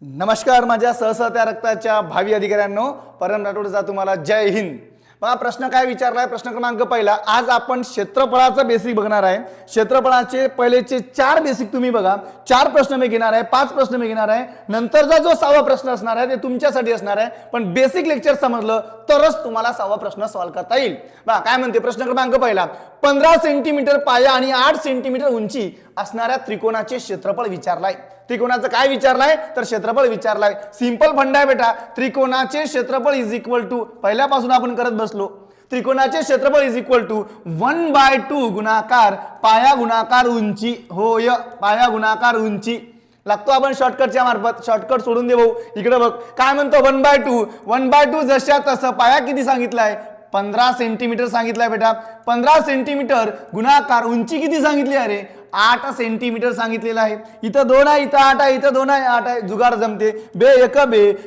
नमस्कार माझ्या सहसहत्या रक्ताच्या भावी अधिकाऱ्यांनो, परम राठोडचा तुम्हाला जय हिंद। बघा प्रश्न काय विचारलाय, प्रश्न क्रमांक पहिला। आज आपण क्षेत्रफळाचा बेसिक बघणार आहे। क्षेत्रफळाचे पहिलेचे 4 बेसिक तुम्ही बघा। 4 प्रश्न मी घेणार आहे, 5 प्रश्न मी घेणार आहे। नंतरचा जो 6वा प्रश्न असणार आहे ते तुमच्यासाठी असणार आहे, पण बेसिक लेक्चर समजलं तरच तुम्हाला 6वा प्रश्न सॉल्व करता येईल। बघा काय म्हणते प्रश्न क्रमांक पहिला, 15 सेंटीमीटर पाया आणि 8 सेंटीमीटर उंची असणाऱ्या त्रिकोणाचे क्षेत्रफळ विचारलाय। त्रिकोणाचं काय विचारलाय तर क्षेत्रफळ विचारलाय। सिंपल फंडा आहे बेटा, त्रिकोणाचे क्षेत्रफळ इज इक्वल टू, पहिल्यापासून आपण करत बसलो, त्रिकोणाचे क्षेत्रफळ इज इक्वल टू 1/2 गुणाकार पाया गुणाकार उंची होय। पाया गुणाकार उंची लागतो आपण शॉर्टकटच्या मार्फत। शॉर्टकट सोडून दे भाऊ, इकडे बघ काय म्हणतो 1/2 जशा तसं पाया किती सांगितलाय 15 सेंटीमीटर सांगितलाय बेटा। 15 सेंटीमीटर गुणाकार उंची किती सांगितली अरे 8 सेंटीमीटर सांगितलेला आहे। इथं 2 आहे, इथं 8 आहे, इथं 2 आहे, 8 आहे, जुगाड जमते। बे एक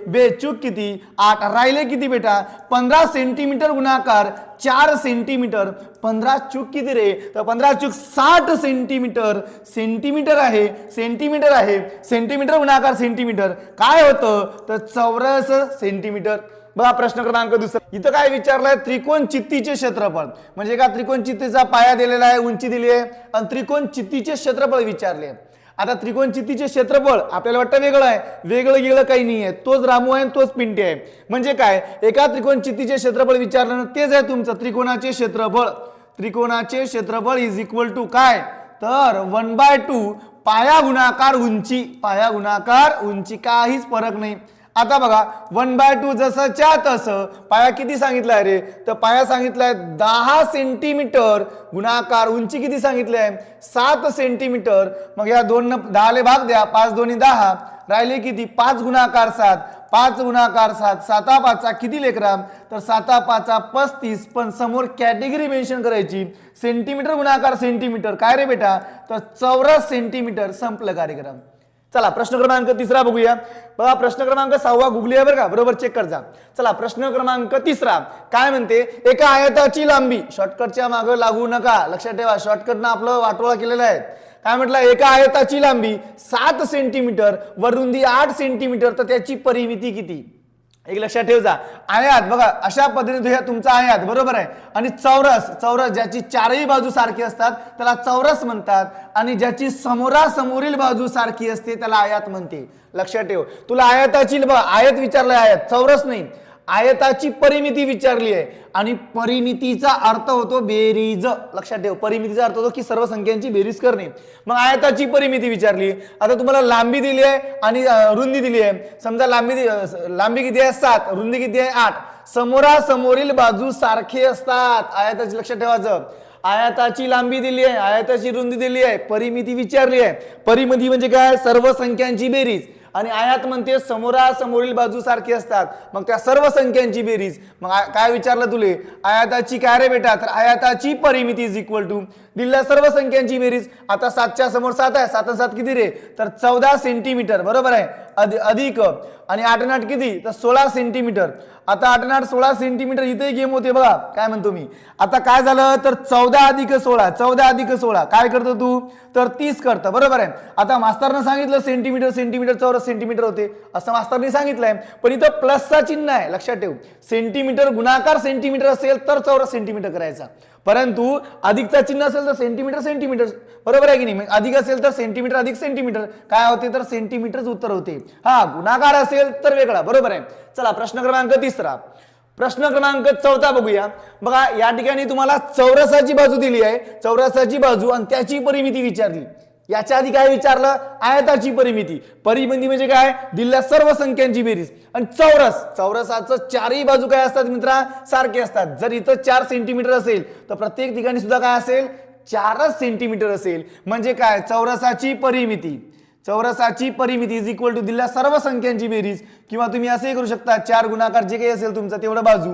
बे चूक किती 8 राहिले किती बेटा 15 सेंटीमीटर गुणाकार 4 सेंटीमीटर। 15 चूक किती रे तर 15 चूक 60 सेंटीमीटर। सेंटीमीटर आहे, सेंटीमीटर आहे, सेंटीमीटर गुणाकार सेंटीमीटर काय होतं तर चौरस सेंटीमीटर। बघा प्रश्न क्रमांक दुसरा, इथं काय विचारलंय त्रिकोण चित्तीचे क्षेत्रफळ, म्हणजे का त्रिकोण चित्तीचा पाया दिलेला आहे, उंची दिली आहे आणि त्रिकोण चित्तीचे क्षेत्रफळ विचारले। आता त्रिकोण चित्तीचे क्षेत्रफळ आपल्याला वाटतं वेगळं आहे, वेगळं काही नाही आहे, तोच रामू आहे तोच पिंटे आहे। म्हणजे काय एका त्रिकोण चित्तीचे क्षेत्रफळ विचारलं तेच आहे तुमचं त्रिकोणाचे क्षेत्रफळ। त्रिकोणाचे क्षेत्रफळ इज इक्वल टू काय तर 1/2 पाया गुणाकार उंची। पाया गुणाकार उंची काहीच फरक नाही। आता बघा 1/2 जसंच्या तसं पाया किती सांगितलाय रे तर पाया सांगितलाय 10 सेंटीमीटर गुणाकार उंची किती सांगितली आहे 7 सेंटीमीटर। मग या 2 ने 10 ले भाग द्या, 5 2 10 राहिले किती 5 गुणाकार 7, 5 गुणाकार 7, 7 5 किती लेकरा तर 7 5 35, पण समोर कॅटेगरी मेन्शन करायची। सेंटीमीटर गुणाकार सेंटीमीटर काय रे बेटा तर चौरस सेंटीमीटर। संपलं कार्यक्रम। चला प्रश्न क्रमांक तिसरा बघूया। बघा प्रश्न क्रमांक 6वा गुगली आहे बरं का, बरोबर चेक कर जा। चला प्रश्न क्रमांक तिसरा काय म्हणते, एका आयताची लांबी, शॉर्टकटच्या मागे लागू नका, लक्षात ठेवा शॉर्टकटनं आपलं वाटोळा केलेला आहे। काय म्हटलं एका आयताची लांबी 7 सेंटीमीटर व रुंदी 8 सेंटीमीटर तर त्याची परिमिती किती। एक लक्षात ठेव जा, आयात बघा अशा पद्धतीने तुमचा आयात बरोबर आहे, आणि चौरस, चौरस ज्याची चारही बाजू सारखी असतात त्याला चौरस म्हणतात, आणि ज्याची समोरासमोरील बाजू सारखी असते त्याला आयात म्हणते। लक्षात ठेव, तुला आयताची आयत विचारलाय, आयत चौरस नाही, आयताची परिमिती विचारली आहे, आणि परिमितीचा अर्थ होतो बेरीज। लक्षात ठेव, परिमितीचा अर्थ होतो की सर्व संख्यांची बेरीज करणे। मग आयताची परिमिती विचारली, आता तुम्हाला लांबी दिली आहे आणि रुंदी दिली आहे। समजा लांबी किती आहे 7, रुंदी किती आहे 8, समोरासमोरील बाजू सारखे असतात आयताची। लक्षात ठेवायचं, आयताची लांबी दिली आहे, आयताची रुंदी दिली आहे, परिमिती विचारली आहे। परिमिती म्हणजे काय सर्व संख्यांची बेरीज, आणि आयात म्हणते समोरासमोरील बाजू सारखी असतात, मग त्या सर्व संख्यांची बेरीज। मग काय विचारलं तुले आयताची काय रे बेटा तर आयताची परिमिती इज इक्वल टू दिलेल्या सर्व संख्यांची बेरीज। आता 7च्या समोर 7 आहे, 7 7 किती रे तर 14 सेंटीमीटर बरोबर आहे, अधिक आणि 8 8 किती तर 16 सेंटीमीटर। आता 8 8 16 सेंटीमीटर इथे गेम होते बघा, काय म्हणतो मी आता काय झालं तर 14 अधिक 16, 14 अधिक 16 काय करतो तू तर 30 करतं बरोबर आहे। आता मास्तरनं सांगितलं सेंटीमीटर सेंटीमीटर चौरस सेंटीमीटर होते असं मास्तरने सांगितलंय, पण इथं प्लसचा चिन्ह आहे। लक्षात ठेव, सेंटीमीटर गुणाकार सेंटीमीटर असेल तर चौरस सेंटीमीटर करायचा, परंतु अधिकचा चिन्ह असेल तर सेंटीमीटर सेंटीमीटर बरोबर आहे की नाही। अधिक असेल तर सेंटीमीटर अधिक सेंटीमीटर काय होते तर सेंटीमीटरच उत्तर होते। हा गुणाकार असेल तर वेगळा बरोबर आहे। चला प्रश्न क्रमांक तिसरा, प्रश्न क्रमांक 4 बघूया। बघा या ठिकाणी तुम्हाला चौरसाची बाजू दिली आहे, चौरसाची बाजू आणि त्याची परिमिती विचारली। याच्या आधी काय विचारलं आयताची परिमिती। परिमिती म्हणजे काय दिलेल्या सर्व संख्यांची बेरीज, आणि चौरस, चौरसाचं चारही बाजू काय असतात मित्रा सारखे असतात। जर इथं 4 सेंटीमीटर असेल तर प्रत्येक ठिकाणी सुद्धा काय असेल 4 सेंटीमीटर असेल। म्हणजे काय चौरसाची परिमिती, चौरसाची परिमिती इज इक्वल टू दिलेल्या सर्व संख्यांची बेरीज, किंवा तुम्ही असेही करू शकता 4 गुणाकार जे काही असेल तुमचं तेवढं बाजू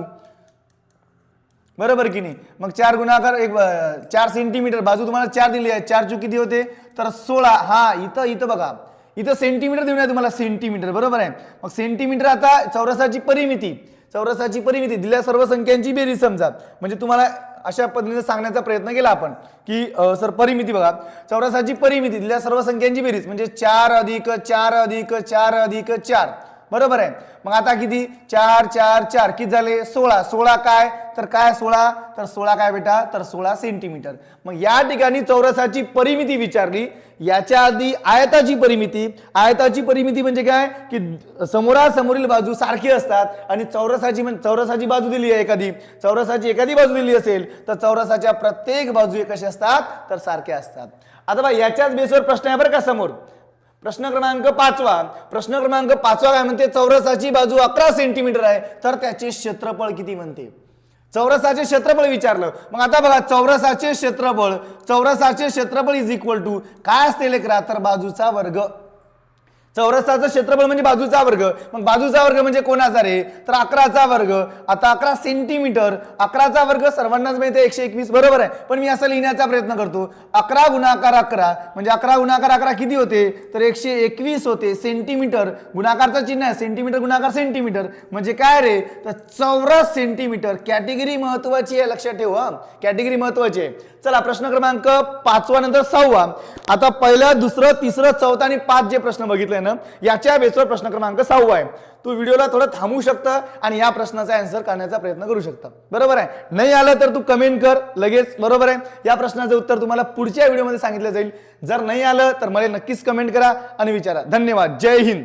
बरोबर की नाही। मग 4 गुणाकार 4 सेंटीमीटर बाजू तुम्हाला 4 दिली आहे, 4 चूक किती होते तर 16। हा इथं बघा इथं सेंटीमीटर देऊन आहे तुम्हाला सेंटीमीटर बरोबर आहे। मग सेंटीमीटर आता चौरसाची परिमिती, चौरसाची परिमिती दिलेल्या सर्व संख्यांची बेरीज समजा, म्हणजे तुम्हाला अशा पद्धतीने सांगण्याचा प्रयत्न केला आपण की सर परिमिती बघा, चौरसाची परिमिती दिलेल्या सर्व संख्यांची बेरीज म्हणजे 4 अधिक 4 अधिक 4 अधिक 4 बरोबर आहे। मग आता किती 4 4 4 किती झाले 16, 16 काय तर काय 16 तर 16 काय बेटा तर 16 सेंटीमीटर। मग या ठिकाणी चौरसाची परिमिती विचारली, याच्या आधी आयताची परिमिती, आयताची परिमिती म्हणजे काय की समोरासमोरील बाजू सारखी असतात आणि चौरसाची बाजू दिली आहे एखादी, चौरसाची एखादी बाजू दिली असेल तर चौरसाच्या प्रत्येक बाजू कशा असतात तर सारख्या असतात। आता बघा याच्याच बेसवर प्रश्न आहे बरं का समोर, प्रश्न क्रमांक 5वा, प्रश्न क्रमांक 5वा काय म्हणते चौरसाची बाजू 11 सेंटीमीटर आहे तर त्याचे क्षेत्रफळ किती म्हणते, चौरसाचे क्षेत्रफळ विचारलं। मग आता बघा चौरसाचे क्षेत्रफळ इज इक्वल टू काय असते लेकरा तर बाजूचा वर्ग, चौरसाचं क्षेत्रफळ म्हणजे बाजूचा वर्ग, मग बाजूचा वर्ग म्हणजे कोणाचा रे तर 11चा वर्ग। आता 11 सेंटीमीटर, 11चा वर्ग सर्वांनाच माहिती आहे 121 बरोबर आहे, पण मी असं लिहिण्याचा प्रयत्न करतो 11 गुणाकार 11 म्हणजे 11 गुणाकार 11 किती होते तर 121 होते, सेंटीमीटर गुणाकारचं चिन्ह आहे सेंटीमीटर गुणाकार सेंटीमीटर म्हणजे काय रे तर चौरस सेंटीमीटर। कॅटेगरी महत्वाची आहे लक्षात ठेव, कॅटेगरी महत्वाची आहे। चला प्रश्न क्रमांक 5वा नंतर 6वा, आता पहिलं दुसरं तिसरं चौथा आणि 5 जे प्रश्न बघितले ना याच्या बेसवर प्रश्न क्रमांक 6वा आहे। तू व्हिडिओला थोडं थांबू शकता आणि या प्रश्नाचा आन्सर करण्याचा प्रयत्न करू शकता बरोबर आहे। नाही आलं तर तू कमेंट कर लगेच बरोबर आहे, या प्रश्नाचं उत्तर तुम्हाला पुढच्या व्हिडिओमध्ये सांगितलं जाईल। जर नाही आलं तर मला नक्कीच कमेंट करा आणि विचारा। धन्यवाद, जय हिंद।